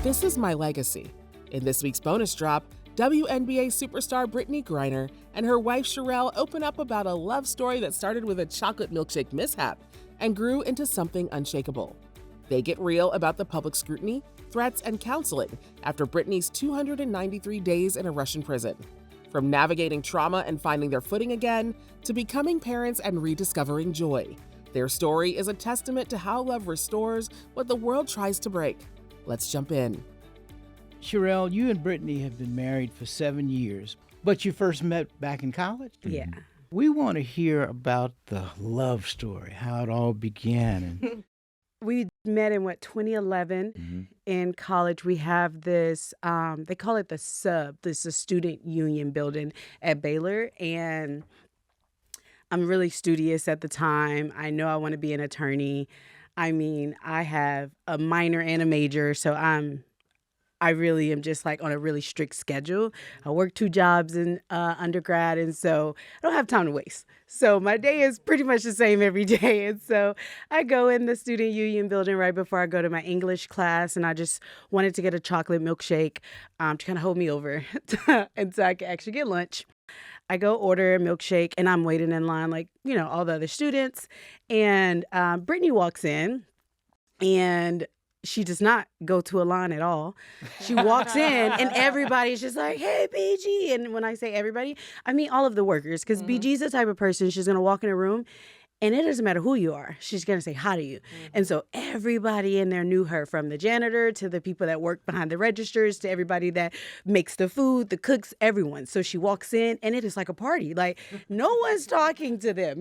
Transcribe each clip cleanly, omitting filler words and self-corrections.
This is my legacy. In this week's bonus drop, WNBA superstar Brittney Griner and her wife Cherelle open up about a love story that started with a chocolate milkshake mishap and grew into something unshakable. They get real about the public scrutiny, threats, and counseling after Brittney's 293 days in a Russian prison. From navigating trauma and finding their footing again, to becoming parents and rediscovering joy. Their story is a testament to how love restores what the world tries to break. Let's jump in. Cherelle, you and Brittney have been married for 7 years, but you first met back in college? Yeah. We want to hear about the love story, how it all began. And We met in 2011 in college. We have this, they call it the sub. This is a student union building at Baylor. And I'm really studious at the time. I know I want to be an attorney. I mean, I have a minor and a major, so I really am just like on a really strict schedule. I work 2 jobs in undergrad, and so I don't have time to waste. So my day is pretty much the same every day. And so I go in the student union building right before I go to my English class, and I just wanted to get a chocolate milkshake to kind of hold me over and so I could actually get lunch. I go order a milkshake, and I'm waiting in line like, all the other students. And Brittney walks in, and she does not go to a line at all. She walks in, and everybody's just like, hey, BG. And when I say everybody, I mean all of the workers, because BG's the type of person, she's going to walk in a room, and it doesn't matter who you are. She's going to say hi to you. And so everybody in there knew her, from the janitor to the people that work behind the registers to everybody that makes the food, the cooks, everyone. So she walks in, and it is like a party. Like, no one's talking to them,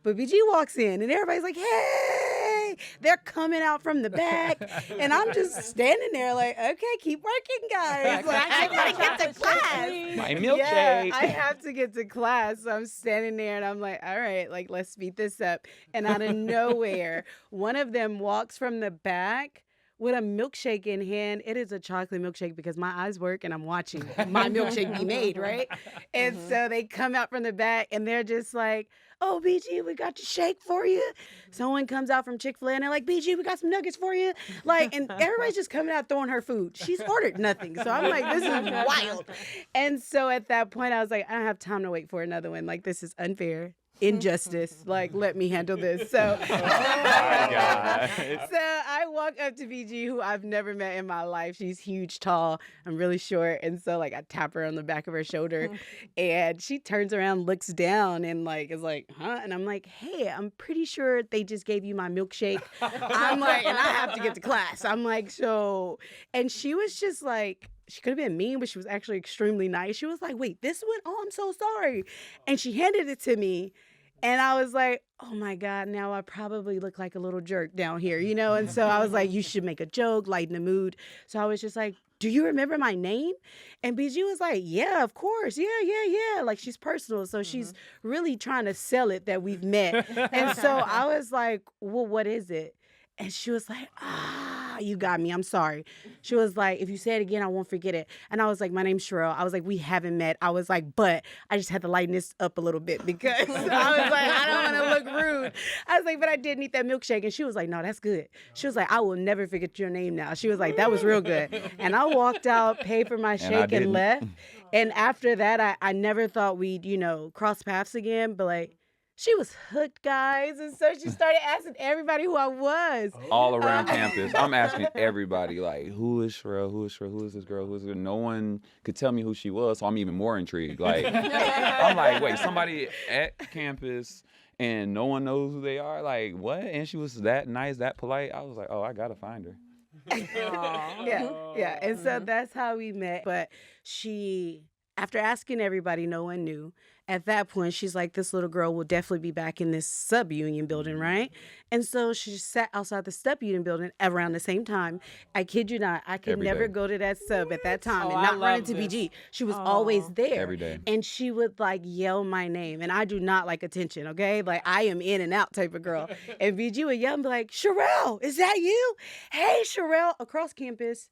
But BG walks in, and everybody's like, hey, they're coming out from the back. And I'm just standing there like, okay, keep working, guys. Like, I got to get to class. My milkshake. Yeah, I have to get to class. So I'm standing there, and I'm like, all right, like, let's speed this up. And out of nowhere, one of them walks from the back with a milkshake in hand. It is a chocolate milkshake because my eyes work and I'm watching my milkshake be made, right? And so they come out from the back, and they're just like, oh, BG, we got your shake for you. Someone comes out from Chick-fil-A, and they're like, BG, we got some nuggets for you. Like, and everybody's just coming out throwing her food. She's ordered nothing. So I'm like, this is wild. And so at that point, I was like, I don't have time to wait for another one. Like, this is unfair. Injustice, like, let me handle this. So, Oh my God. so I walk up to BG, who I've never met in my life. She's huge, tall. I'm really short. And so, like, I tap her on the back of her shoulder, and she turns around, looks down, and like, is like, huh? And I'm like, hey, I'm pretty sure they just gave you my milkshake. I'm like, and I have to get to class. I'm like, so, and she was just like, she could have been mean, but she was actually extremely nice. She was like, wait, this one? Oh, I'm so sorry. And she handed it to me. And I was like, oh my God, now I probably look like a little jerk down here, And so I was like, you should make a joke, lighten the mood. So I was just like, do you remember my name? And BG was like, yeah, of course. Yeah. Like, she's personal. So she's really trying to sell it that we've met. And so I was like, well, what is it? And she was like, you got me. I'm sorry. She was like, if you say it again, I won't forget it. And I was like, my name's Cherelle. I was like, we haven't met. I was like, but I just had to lighten this up a little bit because I was like, I don't want to look rude. I was like, but I did need that milkshake. And she was like, no, that's good. She was like, I will never forget your name now. She was like, that was real good. And I walked out, paid for my shake, and left. And after that, I never thought we'd, cross paths again. But like, she was hooked, guys. And so she started asking everybody who I was. All around campus. I'm asking everybody, like, who is Cherelle? Who is Cherelle? Who is this girl? Who is this? No one could tell me who she was, so I'm even more intrigued. Like, I'm like, wait, somebody at campus and no one knows who they are? Like, what? And she was that nice, that polite. I was like, oh, I got to find her. Yeah. And so that's how we met. But she, after asking everybody, no one knew. At that point, she's like, this little girl will definitely be back in this sub-union building, right? And so she sat outside the sub-union building around the same time. I kid you not, I could Every never day. go to that sub at that time and I not run love into this. BG. She was always there. Every day. And she would like yell my name. And I do not like attention, okay? Like, I am in and out type of girl. And BG would yell and be like, Cherelle, is that you? Hey, Cherelle, across campus.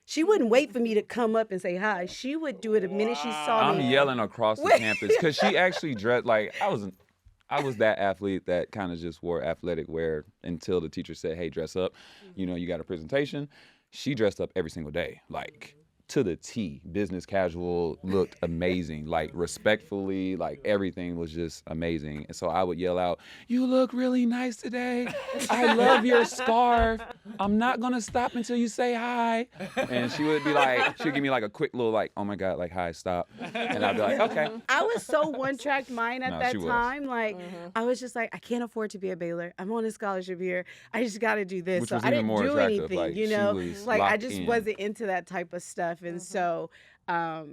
She wouldn't wait for me to come up and say hi. She would do it the minute she saw I'm me. yelling across the campus because she actually dressed like I was that athlete that kind of just wore athletic wear until the teacher said, hey, dress up. You know, you got a presentation. she dressed up every single day, like to the T. Business casual, looked amazing, like respectfully, like everything was just amazing. And so I would yell out, "You look really nice today. I love your scarf. I'm not gonna stop until you say hi." And she would be like, she'd give me like a quick little like, "Oh my God, like hi, stop." And I'd be like, "Okay." I was so one-track mind at No, that she was. time. Like, I was just like, I can't afford to be at Baylor. I'm on a scholarship here. I just got to do this. Which so was I even didn't more do attractive. anything, Like, you she know? was Like, I locked just in. wasn't into that type of stuff. And so I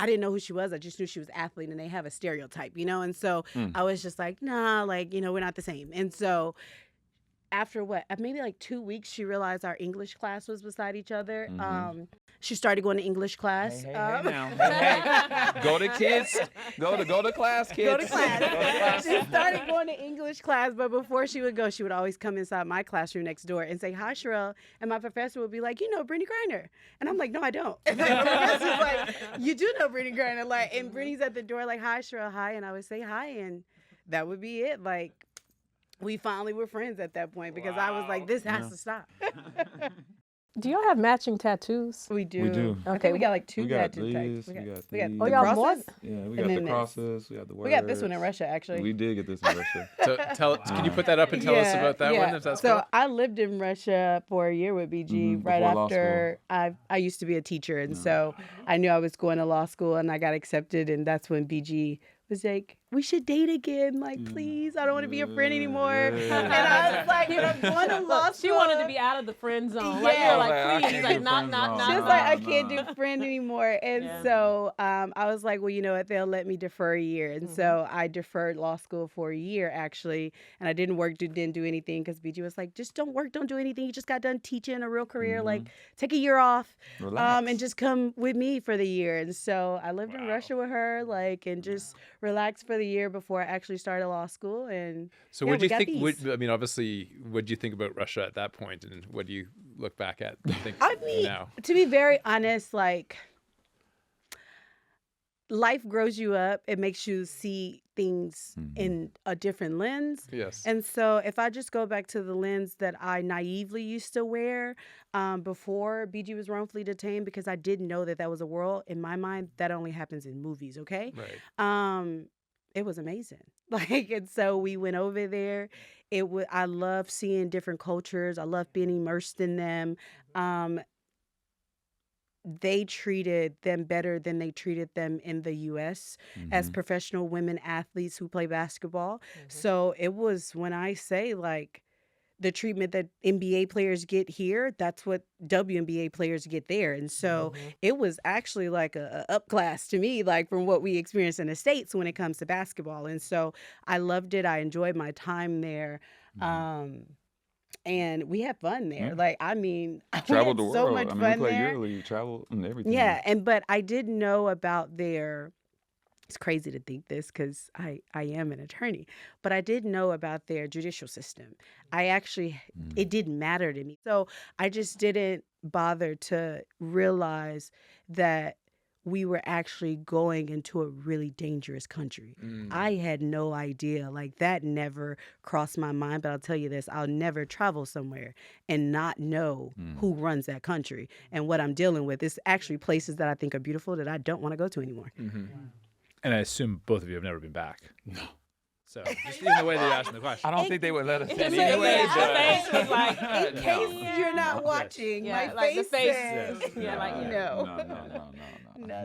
didn't know who she was. I just knew she was an athlete, and they have a stereotype, you know? And so I was just like, nah, like, you know, we're not the same. And so after maybe like 2 weeks, she realized our English class was beside each other. She started going to English class. Hey, now. Hey. Go to kids. Go to class, kids. Go to class. She started going to English class, but before she would go, she would always come inside my classroom next door and say, "Hi, Cherelle." And my professor would be like, "You know Brittney Griner." And I'm like, "No, I don't." And my professor's like, "You do know Brittney Griner." Like, and Brittney's at the door like, "Hi, Cherelle, hi." And I would say hi, and that would be it. Like, we finally were friends at that point because I was like, this has to stop. Do y'all have matching tattoos? We do. We do. I think we got like two We got tattoo these, types. we got we got these. the Oh, y'all more? crosses. Yeah, we And got the then this. crosses, we got the words. We got this one in Russia, actually. We did get this in Russia. So can you put that up and tell us about that one, if that's so cool? I lived in Russia for a year with BG right before law after I used to be a teacher, and so I knew I was going to law school, and I got accepted, and that's when BG was like, "We should date again, like please, I don't want to be a friend anymore." And I was like, "But I'm going to law school." She wanted to be out of the friend zone. Like, Yeah. you're like, I please, can't like, do not, friend not, zone. not. She was Nah, like, I nah. can't do friend anymore. And so I was like, well, you know what? They'll let me defer a year. And so I deferred law school for a year, actually. And I didn't do anything because BG was like, just don't work, don't do anything. You just got done teaching a real career. Like, take a year off and just come with me for the year. And so I lived in Russia with her, like, and just relaxed for the year before I actually started law school. And So yeah, what do we you got think? these. I mean, obviously, what do you think about Russia at that point, and what do you look back at and think I mean, now? to be very honest, like, life grows you up. It makes you see things in a different lens. Yes. And so if I just go back to the lens that I naively used to wear before BG was wrongfully detained, because I didn't know that was a world, in my mind, that only happens in movies, okay? Right. It was amazing. Like, and so we went over there. I love seeing different cultures. I love being immersed in them. They treated them better than they treated them in the U.S. as professional women athletes who play basketball. So it was, when I say, like, the treatment that NBA players get here, that's what WNBA players get there. And so it was actually like a up class to me, like from what we experience in the States when it comes to basketball. And so I loved it. I enjoyed my time there. And we had fun there. Like, I mean, Traveled the we had world. so much I mean, fun we play there. yearly, travel and everything. Yeah, but I didn't know about it's crazy to think this because I am an attorney, but I did know about their judicial system. It didn't matter to me. So I just didn't bother to realize that we were actually going into a really dangerous country. I had no idea. Like, that never crossed my mind. But I'll tell you this, I'll never travel somewhere and not know who runs that country and what I'm dealing with. It's actually places that I think are beautiful that I don't want to go to anymore. And I assume both of you have never been back. No. So just in the way they're asking the question. I don't think they would let us in Just either way. face was like, In case you're not watching, Yeah, my like the face face. says, Yeah, like, no.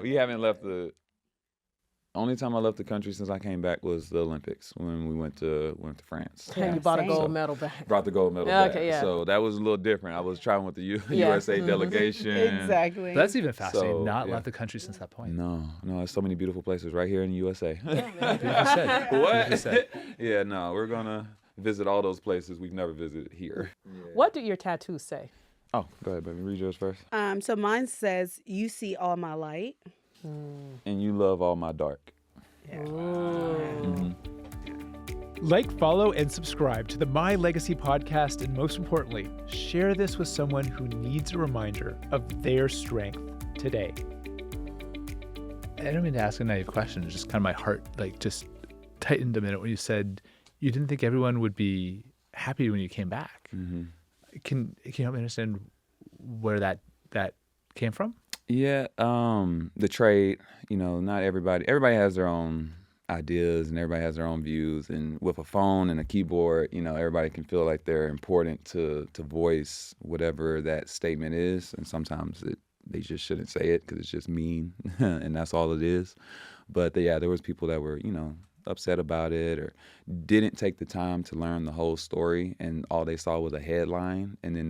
We haven't left only time I left the country since I came back was the Olympics when we went to France. and you bought a Same. gold medal back. Brought the gold medal Okay, back. yeah. So that was a little different. I was traveling with the Yeah. USA delegation. Exactly. But that's even fascinating. So, Not yeah. left the country since that point. No, there's so many beautiful places right here in the USA. Beautifully said. Beautifully What? said. Yeah, no, we're gonna visit all those places we've never visited here. What do your tattoos say? Oh, go ahead, baby. Read yours first. So mine says, "You see all my light." And you love all my dark. Like, follow, and subscribe to the My Legacy podcast, and most importantly, share this with someone who needs a reminder of their strength today. I don't mean to ask a naive question. It's just kind of my heart just tightened a minute when you said you didn't think everyone would be happy when you came back. Can you help me understand where that came from? Yeah, the trade, not everybody has their own ideas and everybody has their own views, and with a phone and a keyboard, everybody can feel like they're important to voice whatever that statement is, and sometimes they just shouldn't say it because it's just mean and that's all it is. But yeah, there was people that were, upset about it or didn't take the time to learn the whole story, and all they saw was a headline, and then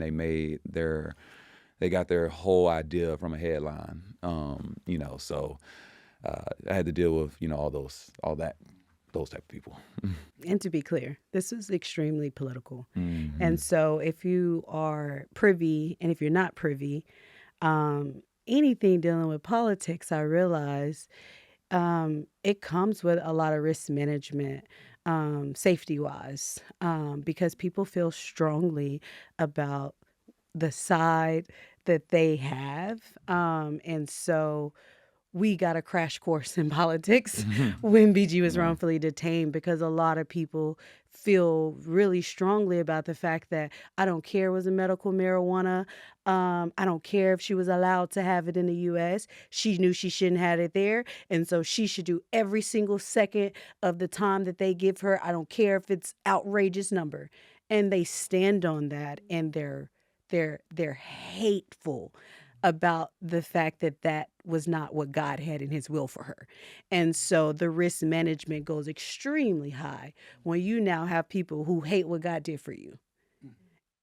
they got their whole idea from a headline, so I had to deal with, those type of people. And to be clear, this is extremely political. Mm-hmm. And so if you are privy and if you're not privy, anything dealing with politics, I realize it comes with a lot of risk management, safety-wise, because people feel strongly about the side that they have. And so we got a crash course in politics when BG was wrongfully detained, because a lot of people feel really strongly about the fact that I don't care it was a medical marijuana. I don't care if she was allowed to have it in the U.S. She knew she shouldn't have it there. And so she should do every single second of the time that they give her. I don't care if it's outrageous number. And they stand on that, and they're hateful about the fact that that was not what God had in his will for her. And so the risk management goes extremely high when you now have people who hate what God did for you.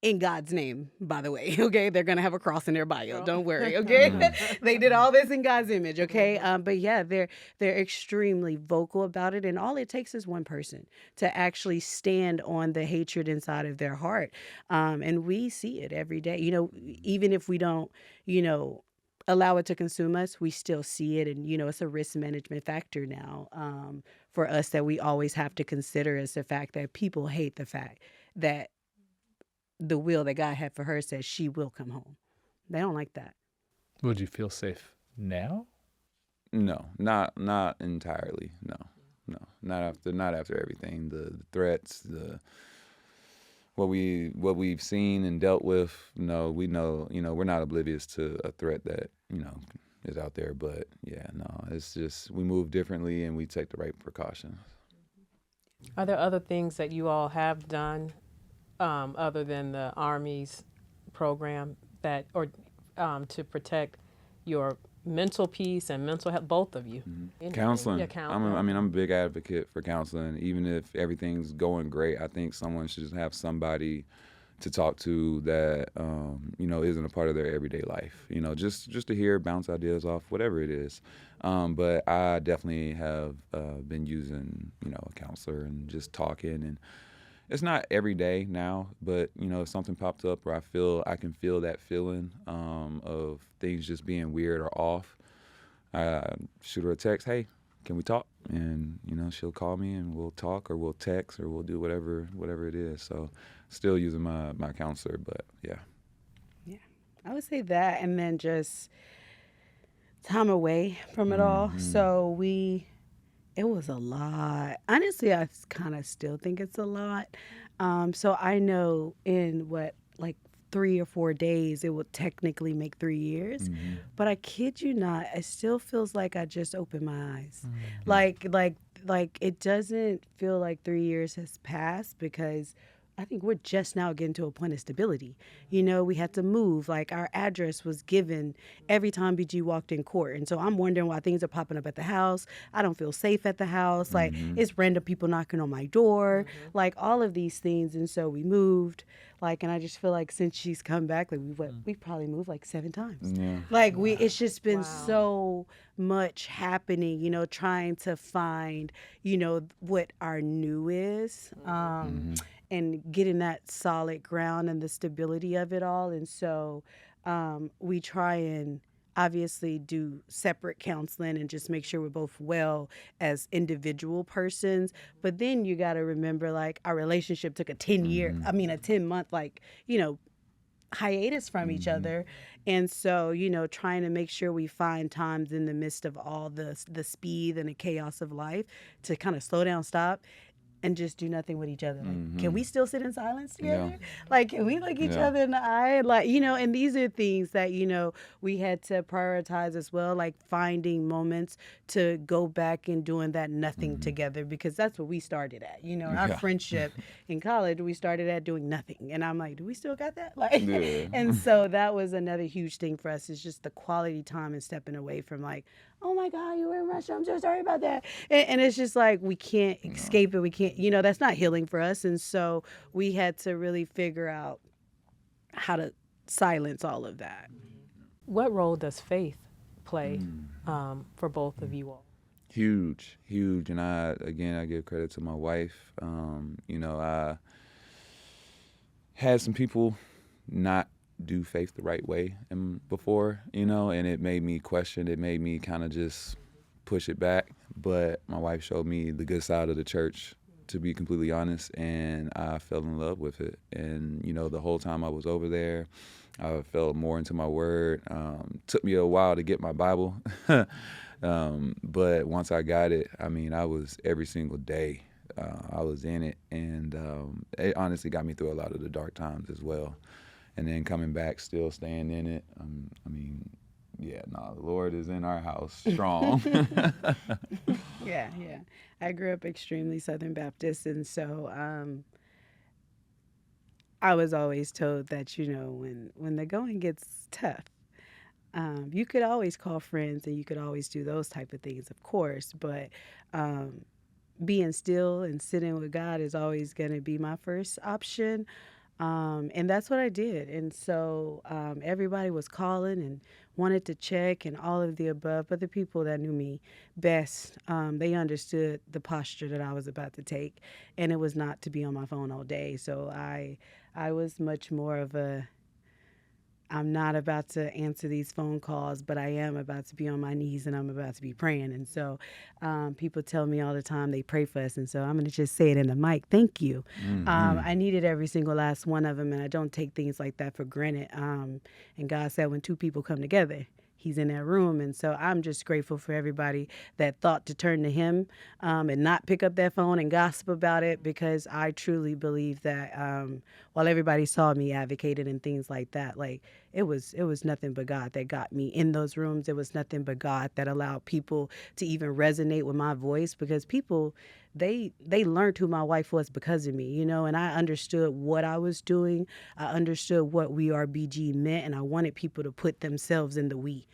In God's name, by the way, okay? They're going to have a cross in their bio. Don't worry, okay? They did all this in God's image, okay? But yeah, they're extremely vocal about it. And all it takes is one person to actually stand on the hatred inside of their heart. And we see it every day. Even if we don't, allow it to consume us, we still see it. And, it's a risk management factor now for us that we always have to consider, is the fact that people hate the fact that the will that God had for her says she will come home. They don't like that. Would you feel safe now? No, not entirely. No, not after everything. The threats, what we've seen and dealt with. No, we know. We're not oblivious to a threat that is out there. But yeah, no, it's just we move differently and we take the right precautions. Are there other things that you all have done other than the Army's program to protect your mental peace and mental health, both of you? Mm-hmm. Counseling. Yeah, counseling. I'm a big advocate for counseling. Even if everything's going great, I think someone should just have somebody to talk to that isn't a part of their everyday life. Just to hear, bounce ideas off, whatever it is. But I definitely have been using a counselor and just talking, and it's not every day now, but if something pops up where I can feel that feeling of things just being weird or off, I shoot her a text, hey, can we talk? And she'll call me and we'll talk, or we'll text, or we'll do whatever it is. So still using my counselor, but yeah. Yeah, I would say that, and then just time away from it all. So it was a lot. Honestly, I kind of still think it's a lot. So I know in 3 or 4 days, it will technically make 3 years. Mm-hmm. But I kid you not, it still feels like I just opened my eyes. Mm-hmm. Like it doesn't feel like 3 years has passed, because I think we're just now getting to a point of stability. We had to move. Like, our address was given every time BG walked in court. And so I'm wondering why things are popping up at the house. I don't feel safe at the house. Like, it's random people knocking on my door, like all of these things. And so we moved. And I just feel like since she's come back, we've probably moved 7 times. Yeah. It's just been so much happening, trying to find, what our new is. And getting that solid ground and the stability of it all. And so we try and obviously do separate counseling and just make sure we're both well as individual persons. But then you got to remember, our relationship took a 10-month, hiatus from each other. And so, trying to make sure we find times in the midst of all the speed and the chaos of life to kind of slow down, stop, and just do nothing with each other. Like, Mm-hmm. can we still sit in silence together? Yeah. Like, can we look each Yeah. other in the eye? Like, you know, and these are things that, you know, we had to prioritize as well, like finding moments to go back and doing that nothing together, because that's what we started at. You know, our Yeah. friendship in college, we started at doing nothing. And I'm like, do we still got that? Like, Yeah. and so that was another huge thing for us, is just the quality time and stepping away from like, oh my God, you were in Russia. I'm so sorry about that. And it's just like, we can't escape it. We can't, you know, that's not healing for us. And so we had to really figure out how to silence all of that. What role does faith play for both of you all? Huge. And I give credit to my wife. You know, I had some people not do faith the right way before, you know, and it made me question. It made me kind of just push it back. But my wife showed me the good side of the church, to be completely honest, and I fell in love with it. And, you know, the whole time I was over there, I fell more into my word. Took me a while to get my Bible. But once I got it, I mean, I was every single day. I was in it, and it honestly got me through a lot of the dark times as well. And then coming back, still staying in it. I mean, the Lord is in our house strong. Yeah. I grew up extremely Southern Baptist, and so I was always told that, you know, when the going gets tough, you could always call friends and you could always do those type of things, of course, but being still and sitting with God is always going to be my first option. And that's what I did. And so everybody was calling and wanted to check and all of the above. But the people that knew me best, they understood the posture that I was about to take. And it was not to be on my phone all day. So I was much more of a, I'm not about to answer these phone calls, but I am about to be on my knees and I'm about to be praying. And so people tell me all the time they pray for us. And so I'm going to just say it in the mic. Thank you. I needed every single last one of them, and I don't take things like that for granted. And God said when two people come together, He's in that room. And so I'm just grateful for everybody that thought to turn to Him and not pick up their phone and gossip about it, because I truly believe that while everybody saw me advocated and things like that, like it was nothing but God that got me in those rooms. It was nothing but God that allowed people to even resonate with my voice, because people, they learned who my wife was because of me, you know, and I understood what I was doing. I understood what We Are BG meant, and I wanted people to put themselves in the we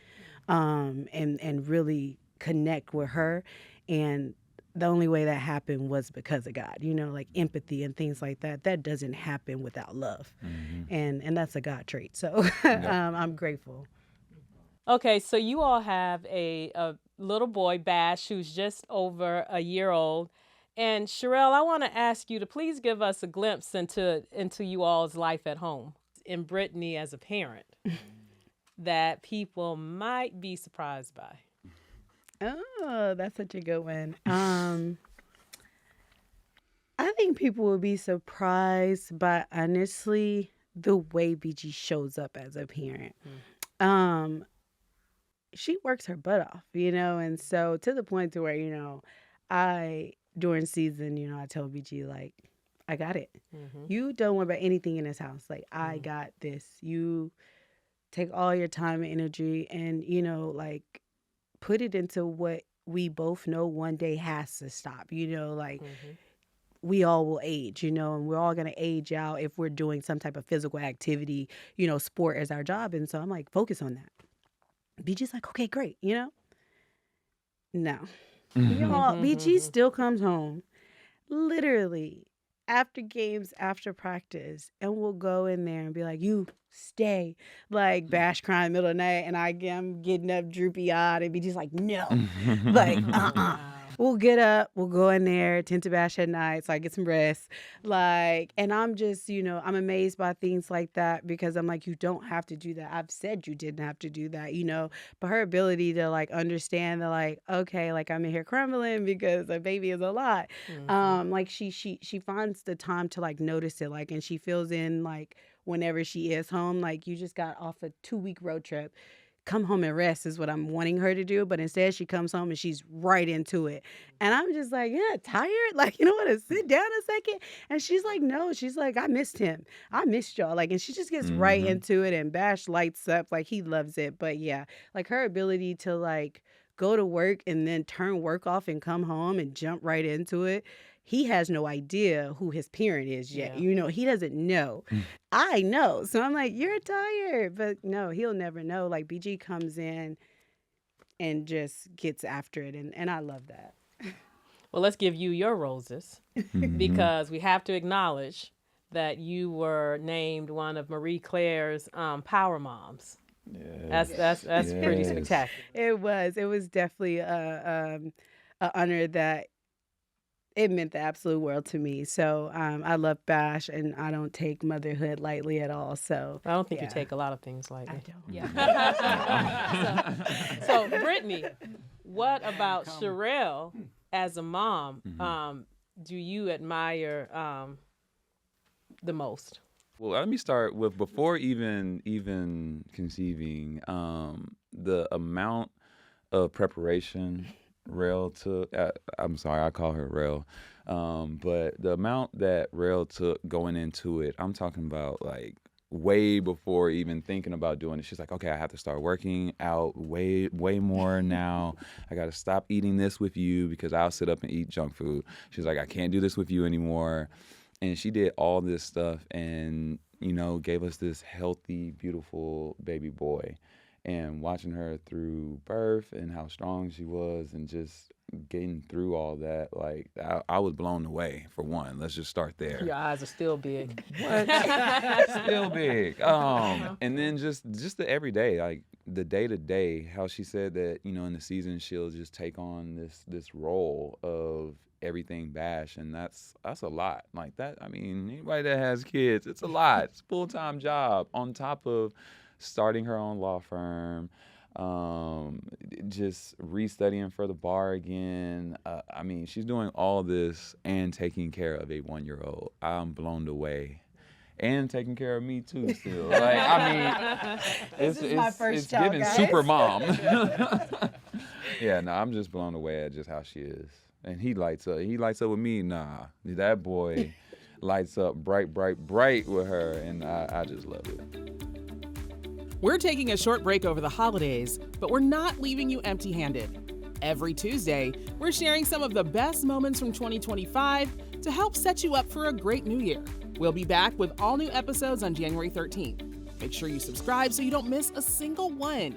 and really connect with her. And the only way that happened was because of God, you know, like empathy and things like that. That doesn't happen without love. And that's a God trait. So I'm grateful. Okay, so you all have a little boy, Bash, who's just over a year old. And Cherelle, I want to ask you to please give us a glimpse into you all's life at home, in Brittney as a parent, that people might be surprised by. Oh, that's such a good one. I think people will be surprised by, honestly, the way BG shows up as a parent. She works her butt off, you know, and so to the point to where, you know, during season, you know, I tell BG, like, I got it. You don't worry about anything in this house. Like, I got this. You take all your time and energy and, you know, like, put it into what we both know one day has to stop, you know, like we all will age, you know, and we're all going to age out if we're doing some type of physical activity, you know, sport as our job. And so I'm like, focus on that. BG's like, okay, great, you know? No. Y'all, BG still comes home literally after games, after practice, and we'll go in there and be like, you stay. Like, Bash crying in the middle of the night, and I'm getting up droopy-eyed, and BG's like, no. Like, We'll get up, we'll go in there, tend to Bash at night so I get some rest. Like, and I'm just, you know, I'm amazed by things like that, because I'm like, you don't have to do that. I've said you didn't have to do that, you know. But her ability to like understand that, like, okay, like I'm in here crumbling because a baby is a lot. Like she finds the time to like notice it, like, and she fills in like whenever she is home. Like, you just got off a 2-week road trip. come home and rest is what I'm wanting her to do. But instead she comes home and she's right into it. And I'm just like, yeah, tired? Like, you don't want to sit down a second? And she's like, no. She's like, I missed him. I missed y'all. Like, and she just gets right into it, and Bash lights up. Like, he loves it. But yeah, like her ability to like go to work and then turn work off and come home and jump right into it. He has no idea who his parent is yet. Yeah. You know, he doesn't know. I know. So I'm like, you're tired. But no, he'll never know. Like, BG comes in and just gets after it. And I love that. Well, let's give you your roses because we have to acknowledge that you were named one of Marie Claire's Power Moms. Yes. That's pretty Yes. spectacular. It was definitely a honor that it meant the absolute world to me. So I love Bash, and I don't take motherhood lightly at all. So I don't think you yeah. take a lot of things lightly. I don't. Yeah. so Brittney, what about Cherelle as a mom? Do you admire the most? Well, let me start with before even conceiving, the amount of preparation Rel took. I'm sorry, I call her Rel, but the amount that Rel took going into it, I'm talking about like way before even thinking about doing it. She's like, okay, I have to start working out way more now. I got to stop eating this with you because I'll sit up and eat junk food. She's like, I can't do this with you anymore. And she did all this stuff and, you know, gave us this healthy, beautiful baby boy. And watching her through birth and how strong she was and just getting through all that, like, I was blown away, for one. Let's just start there. Your eyes are still big. What? Still big. And then just the everyday, like the day-to-day, how she said that, you know, in the season she'll just take on this role of everything Bash, and that's a lot. Like that, I mean, anybody that has kids, it's a lot. It's a full-time job on top of starting her own law firm, just restudying for the bar again. I mean, she's doing all this and taking care of a 1-year-old. I'm blown away. And taking care of me too still. Like, I mean, This is my first child, giving guys. super mom. Yeah, no, I'm just blown away at just how she is. And he lights up. He lights up with me. Nah, that boy lights up bright with her, and I just love it. We're taking a short break over the holidays, but we're not leaving you empty-handed. Every Tuesday, we're sharing some of the best moments from 2025 to help set you up for a great new year. We'll be back with all new episodes on January 13th. Make sure you subscribe so you don't miss a single one.